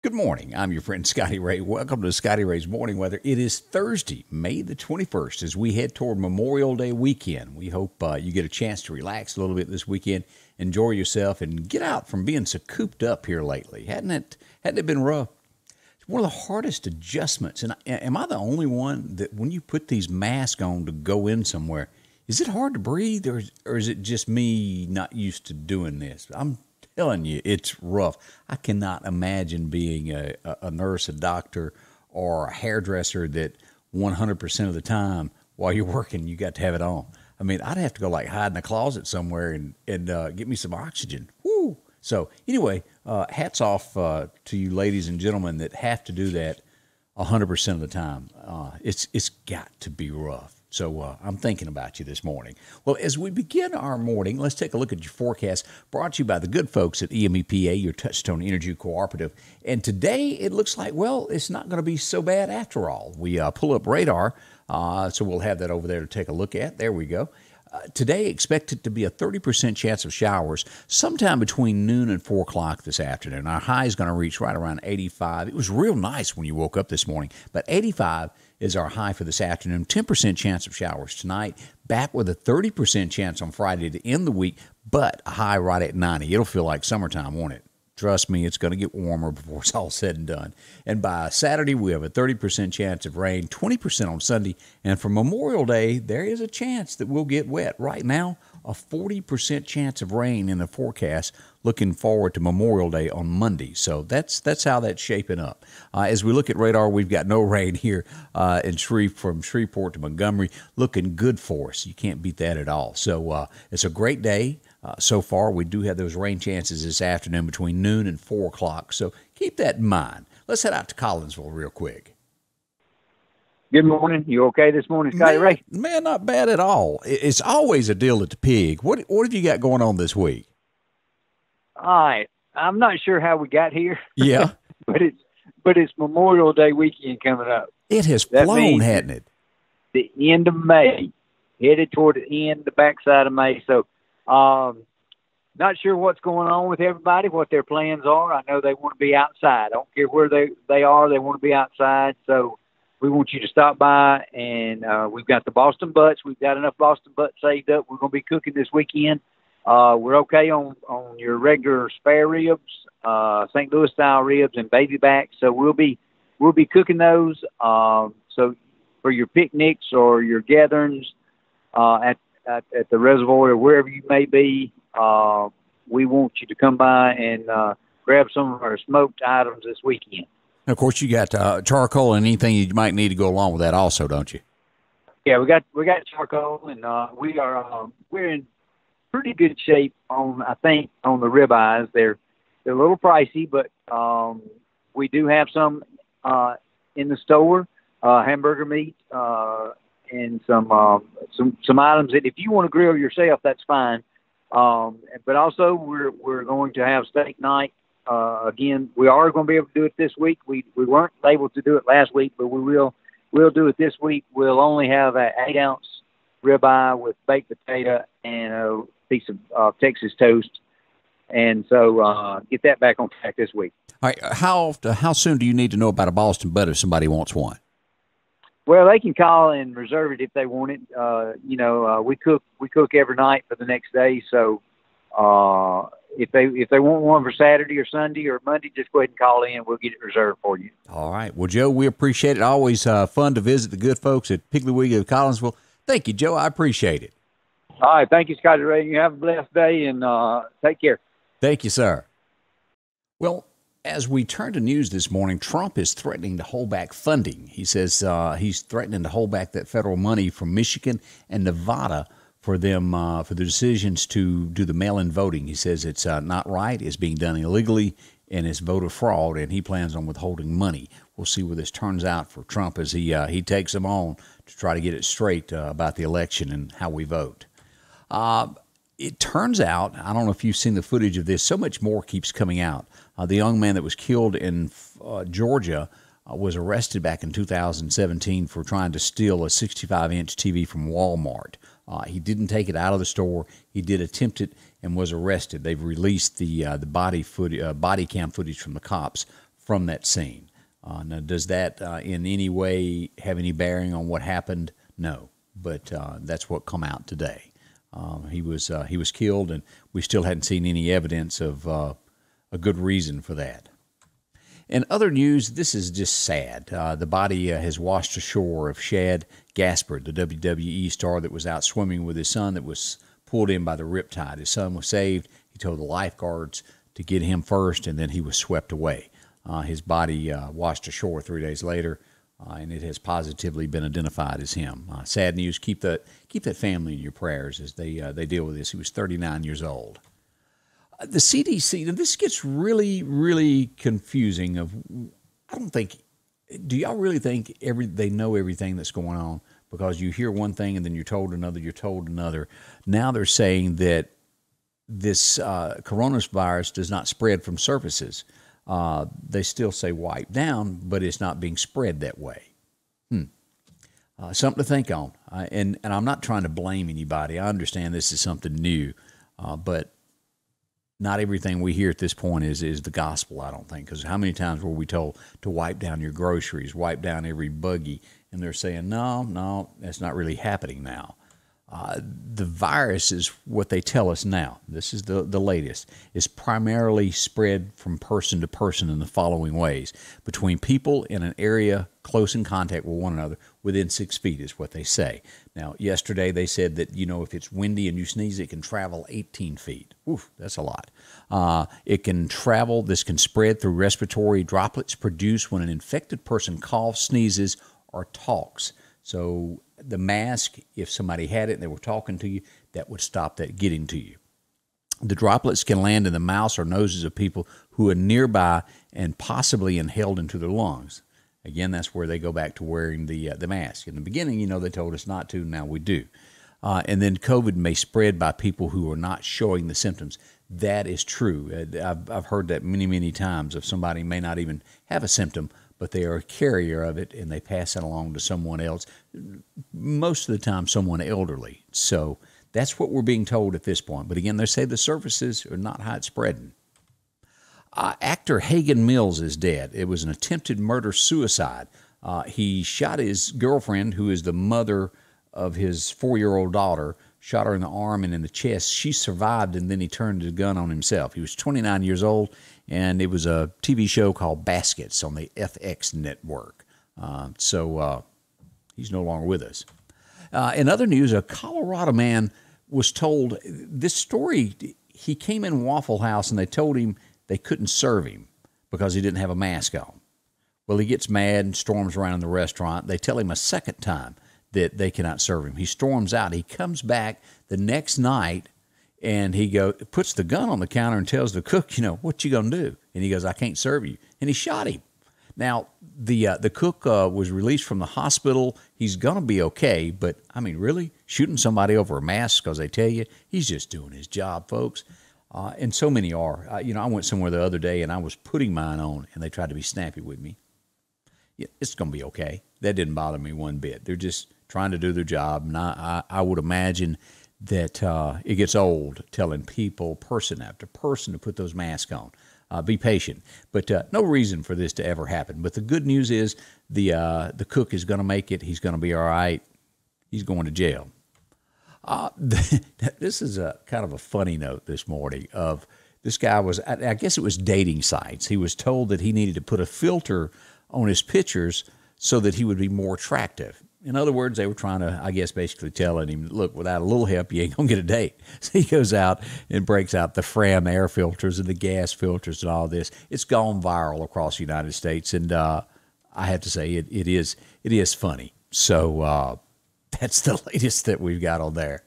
Good morning. I'm your friend Scotty Ray. Welcome to Scotty Ray's Morning Weather. It is Thursday, May the 21st, as we head toward Memorial Day weekend. We hope you get a chance to relax a little bit this weekend, enjoy yourself, and get out from being so cooped up here lately. Hadn't it been rough? It's one of the hardest adjustments. And am I the only one that when you put these masks on to go in somewhere, is it hard to breathe, or is it just me not used to doing this? I'm telling you, it's rough. I cannot imagine being a nurse, a doctor, or a hairdresser that 100% of the time while you're working, you got to have it on. I mean, I'd have to go like hide in a closet somewhere and get me some oxygen. Woo! So anyway, hats off to you ladies and gentlemen that have to do that 100% of the time. It's got to be rough. So I'm thinking about you this morning. Well, as we begin our morning, let's take a look at your forecast brought to you by the good folks at EMEPA, your Touchstone Energy Cooperative. And today it looks like, well, it's not going to be so bad after all. We pull up radar, so we'll have that over there to take a look at. There we go. Today, expect it to be a 30% chance of showers sometime between noon and 4 o'clock this afternoon. Our high is going to reach right around 85. It was real nice when you woke up this morning, but 85 is our high for this afternoon. 10% chance of showers tonight, back with a 30% chance on Friday to end the week, but a high right at 90. It'll feel like summertime, won't it? Trust me, it's going to get warmer before it's all said and done. And by Saturday, we have a 30% chance of rain, 20% on Sunday. And for Memorial Day, there is a chance that we'll get wet. Right now, a 40% chance of rain in the forecast. Looking forward to Memorial Day on Monday. So that's how that's shaping up. As we look at radar, we've got no rain here in from Shreveport to Montgomery. Looking good for us. You can't beat that at all. So it's a great day. So far, we do have those rain chances this afternoon between noon and 4 o'clock. So keep that in mind. Let's head out to Collinsville real quick. Good morning. You okay this morning, Scotty Ray? Man, not bad at all. It's always a deal at the pig. What have you got going on this week? All right. I'm not sure how we got here. Yeah. but it's Memorial Day weekend coming up. It has flown, hasn't it? The end of May, headed toward the backside of May. So, not sure what's going on with everybody, what their plans are. I know they want to be outside. I don't care where they are. They want to be outside. So we want you to stop by, and we've got the Boston Butts. We've got enough Boston Butts saved up. We're going to be cooking this weekend. We're okay on your regular spare ribs, St. Louis style ribs and baby back. So we'll be cooking those. So for your picnics or your gatherings, at the reservoir or wherever you may be, we want you to come by and grab some of our smoked items this weekend. And of course, you got charcoal and anything you might need to go along with that also, don't you? Yeah, we got charcoal, and we're in pretty good shape on the ribeyes. They're a little pricey, but we do have some in the store, hamburger meat, and some items that if you want to grill yourself, that's fine. But also we're going to have steak night. Again, we are going to be able to do it this week. We weren't able to do it last week, but we'll do it this week. We'll only have an 8-ounce ribeye with baked potato and a piece of Texas toast. And so get that back on track this week. All right. How soon do you need to know about a Boston Butt if somebody wants one? Well, they can call and reserve it if they want it. We cook every night for the next day. So if they want one for Saturday or Sunday or Monday, just go ahead and call in. We'll get it reserved for you. All right. Well, Joe, we appreciate it. Always fun to visit the good folks at Piggly Wiggly of Collinsville. Thank you, Joe. I appreciate it. All right. Thank you, Scotty Ray. You have a blessed day, and take care. Thank you, sir. Well, as we turn to news this morning, Trump is threatening to hold back funding. He says he's threatening to hold back that federal money from Michigan and Nevada for them for the decisions to do the mail-in voting. He says it's not right, it's being done illegally, and it's voter fraud, and he plans on withholding money. We'll see where this turns out for Trump as he takes them on to try to get it straight about the election and how we vote. It turns out, I don't know if you've seen the footage of this, so much more keeps coming out. The young man that was killed in Georgia was arrested back in 2017 for trying to steal a 65-inch TV from Walmart. He didn't take it out of the store. He did attempt it and was arrested. They've released the body cam footage from the cops from that scene. Now, does that in any way have any bearing on what happened? No, but that's what come out today. He was killed, and we still hadn't seen any evidence of a good reason for that. In other news, this is just sad. The body has washed ashore of Shad Gaspard, the WWE star that was out swimming with his son that was pulled in by the riptide. His son was saved. He told the lifeguards to get him first, and then he was swept away. His body washed ashore 3 days later, and it has positively been identified as him. Sad news. Keep that family in your prayers as they deal with this. He was 39 years old. The CDC, and this gets really, really confusing. Do y'all really think they know everything that's going on? Because you hear one thing and then you're told another. Now they're saying that this coronavirus does not spread from surfaces. They still say wipe down, but it's not being spread that way. Something to think on. And I'm not trying to blame anybody. I understand this is something new, but not everything we hear at this point is the gospel, I don't think. Because how many times were we told to wipe down your groceries, wipe down every buggy, and they're saying, no, that's not really happening now. The virus is what they tell us now. This is the latest. It's primarily spread from person to person in the following ways. Between people in an area close in contact with one another within 6 feet is what they say. Now, yesterday they said that, if it's windy and you sneeze, it can travel 18 feet. Oof, that's a lot. It can travel. This can spread through respiratory droplets produced when an infected person coughs, sneezes, or talks. So the mask, if somebody had it and they were talking to you, that would stop that getting to you. The droplets can land in the mouths or noses of people who are nearby and possibly inhaled into their lungs. Again, that's where they go back to wearing the mask. In the beginning, they told us not to. Now we do. And then COVID may spread by people who are not showing the symptoms. That is true. I've heard that many, many times of somebody may not even have a symptom, but they are a carrier of it, and they pass it along to someone else, most of the time someone elderly. So that's what we're being told at this point. But again, they say the surfaces are not how it's spreading. Actor Hagen Mills is dead. It was an attempted murder-suicide. He shot his girlfriend, who is the mother of his 4-year-old daughter, shot her in the arm and in the chest. She survived, and then he turned the gun on himself. He was 29 years old, and it was a TV show called Baskets on the FX network. So he's no longer with us. In other news, a Colorado man was told this story. He came in Waffle House, and they told him they couldn't serve him because he didn't have a mask on. Well, he gets mad and storms around the restaurant. They tell him a second time that they cannot serve him. He storms out. He comes back the next night, and he puts the gun on the counter and tells the cook, what you gonna do? And he goes, I can't serve you. And he shot him. Now, the cook was released from the hospital. He's gonna be okay, but I mean, really, shooting somebody over a mask because they tell you he's just doing his job, folks. And so many are. I went somewhere the other day, and I was putting mine on, and they tried to be snappy with me. Yeah, it's gonna be okay. That didn't bother me one bit. They're just trying to do their job, and I would imagine that it gets old telling people, person after person, to put those masks on. Be patient. But no reason for this to ever happen. But the good news is the cook is going to make it. He's going to be all right. He's going to jail. This is a kind of a funny note this morning of this guy was, I guess it was dating sites. He was told that he needed to put a filter on his pictures so that he would be more attractive. In other words, they were trying to, I guess, basically telling him, look, without a little help, you ain't going to get a date. So he goes out and breaks out the Fram air filters and the gas filters and all this. It's gone viral across the United States, and I have to say it is funny. So that's the latest that we've got on there.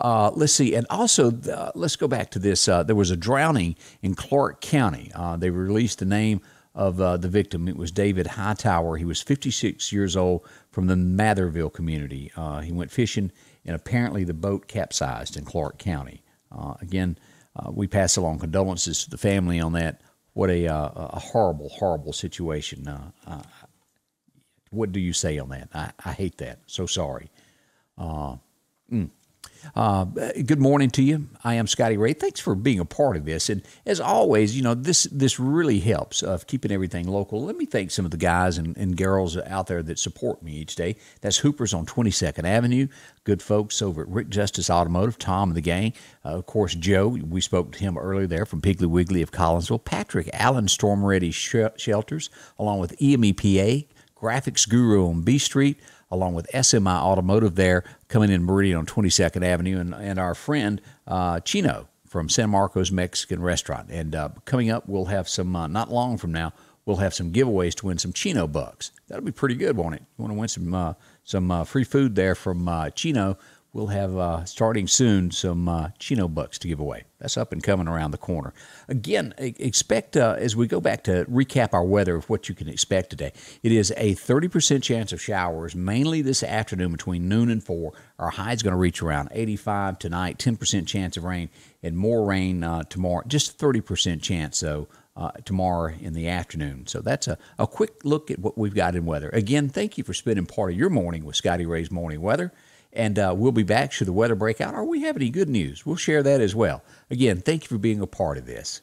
Let's see. And also, let's go back to this. There was a drowning in Clark County. They released the name of the victim. It was David Hightower. He was 56 years old from the Matherville community. He went fishing, and apparently the boat capsized in Clark County. Again, we pass along condolences to the family on that. What a horrible, horrible situation. What do you say on that? I hate that. So sorry. Good morning to you. I am Scotty Ray. Thanks for being a part of this. And as always, this really helps of keeping everything local. Let me thank some of the guys and girls out there that support me each day. That's Hoopers on 22nd Avenue. Good folks over at Rick Justice Automotive, Tom and the gang. Of course, Joe, we spoke to him earlier there from Piggly Wiggly of Collinsville. Patrick Allen, Storm Ready Shelters, along with EMEPA, Graphics Guru on B Street, along with SMI Automotive there, coming in Meridian on 22nd Avenue, and our friend Chino from San Marcos Mexican Restaurant. And coming up, we'll have some, not long from now, we'll have some giveaways to win some Chino bucks. That'll be pretty good, won't it? You want to win some free food there from Chino. We'll have, starting soon, some Chino bucks to give away. That's up and coming around the corner. Again, expect, as we go back to recap our weather of what you can expect today, it is a 30% chance of showers, mainly this afternoon between noon and 4. Our high is going to reach around 85 tonight, 10% chance of rain, and more rain tomorrow. Just 30% chance, though, tomorrow in the afternoon. So that's a quick look at what we've got in weather. Again, thank you for spending part of your morning with Scotty Ray's Morning Weather. And we'll be back should the weather break out or we have any good news. We'll share that as well. Again, thank you for being a part of this.